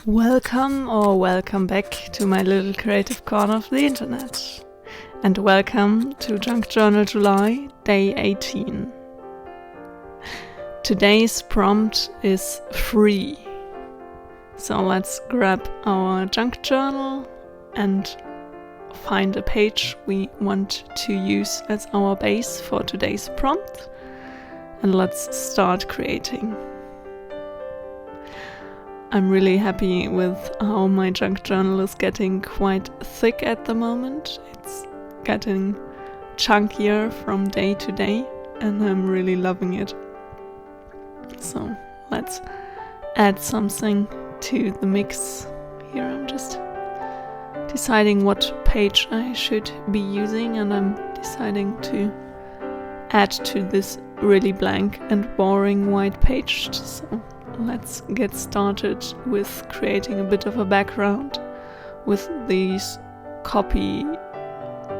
Welcome back to my little creative corner of the internet. And welcome to Junk Journal July, day 18. Today's prompt is free. So let's grab our junk journal and find a page we want to use as our base for today's prompt. And let's start creating. I'm really happy with how my junk journal is getting quite thick at the moment. It's getting chunkier from day to day and I'm really loving it. So let's add something to the mix. Here I'm just deciding what page I should be using, and I'm deciding to add to this really blank and boring white page. So let's get started with creating a bit of a background with this copy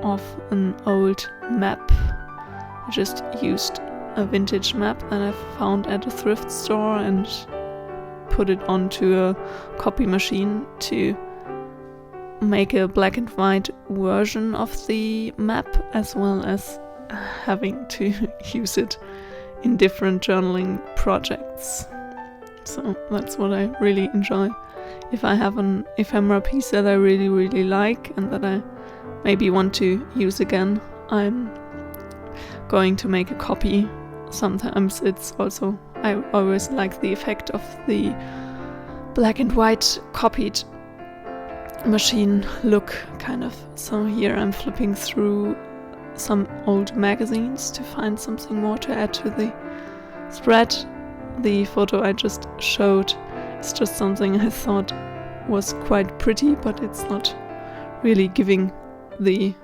of an old map. I just used a vintage map that I found at a thrift store and put it onto a copy machine to make a black and white version of the map, as well as having to use it in different journaling projects. So that's what I really enjoy. If I have an ephemera piece that I really like and that I maybe want to use again, I'm going to make a copy. Sometimes it's also, I always like the effect of the black and white copied machine look, kind of. So here I'm flipping through some old magazines to find something more to add to the spread. The photo I just showed is just something I thought was quite pretty, but it's not really giving the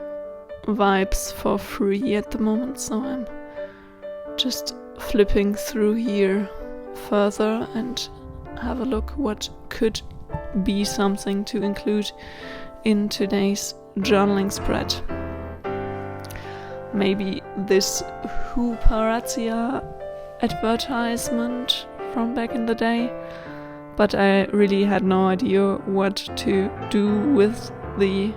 vibes for free at the moment, so I'm just flipping through here further and have a look what could be something to include in today's journaling spread. Maybe this Paparazzi advertisement from back in the day, but I really had no idea what to do with the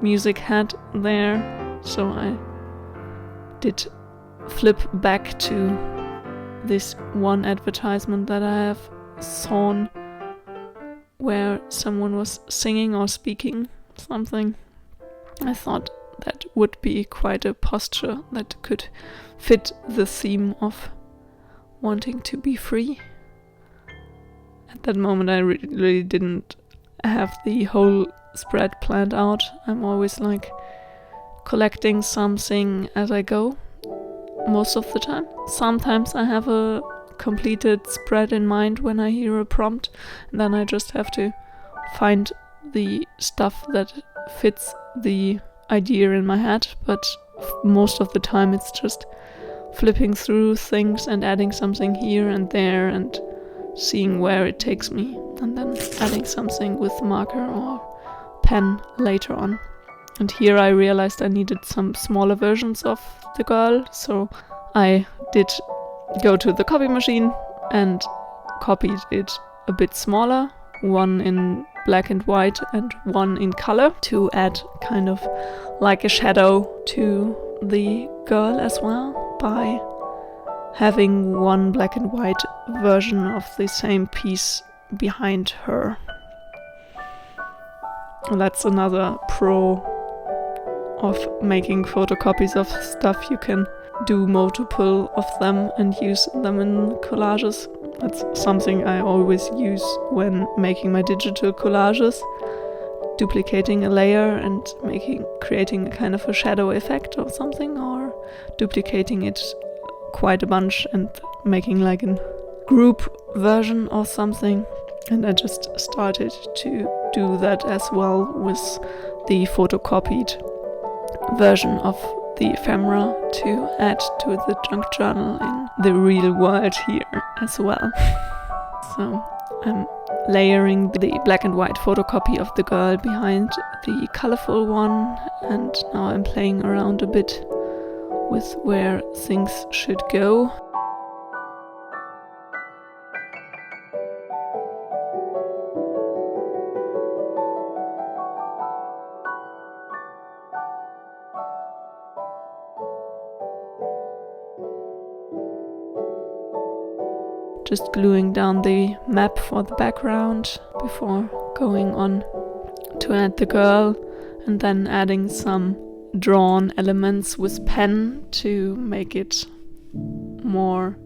music head there, so I did flip back to this one advertisement that I have seen where someone was singing or speaking something. I thought that would be quite a posture that could fit the theme of wanting to be free. At that moment I really didn't have the whole spread planned out. I'm always like collecting something as I go most of the time. Sometimes I have a completed spread in mind when I hear a prompt, and then I just have to find the stuff that fits the idea in my head, but most of the time it's just flipping through things and adding something here and there and seeing where it takes me, and then adding something with marker or pen later on. And here I realized I needed some smaller versions of the girl, so I did go to the copy machine and copied it a bit smaller, one in black and white and one in color, to add kind of like a shadow to the girl as well, by having one black and white version of the same piece behind her. That's another pro of making photocopies of stuff. You can do multiple of them and use them in collages. That's something I always use when making my digital collages, duplicating a layer and creating a kind of a shadow effect or something, or duplicating it quite a bunch and making like a group version or something. And I just started to do that as well with the photocopied version of the ephemera to add to the junk journal in the real world here as well. So I'm layering the black and white photocopy of the girl behind the colorful one, and now I'm playing around a bit with where things should go. just gluing down the map for the background before going on to add the girl, and then adding some drawn elements with pen to make it more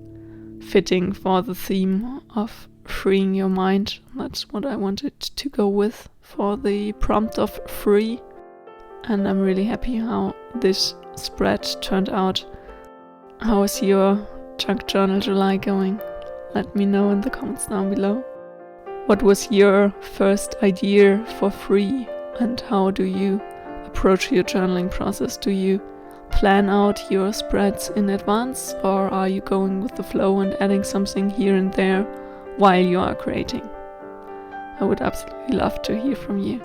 fitting for the theme of freeing your mind. That's what I wanted to go with for the prompt of free, and I'm really happy how this spread turned out. How is your junk journal July going? Let me know in the comments down below. What was your first idea for free, and how do you approach your journaling process? Do you plan out your spreads in advance, or are you going with the flow and adding something here and there while you are creating? I would absolutely love to hear from you.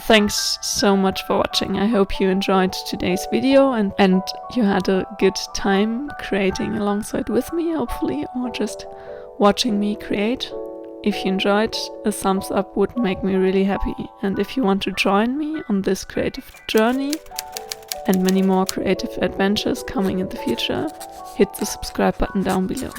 Thanks so much for watching. I hope you enjoyed today's video and you had a good time creating alongside with me, hopefully, or just watching me create. If you enjoyed, a thumbs up would make me really happy. And if you want to join me on this creative journey and many more creative adventures coming in the future, hit the subscribe button down below.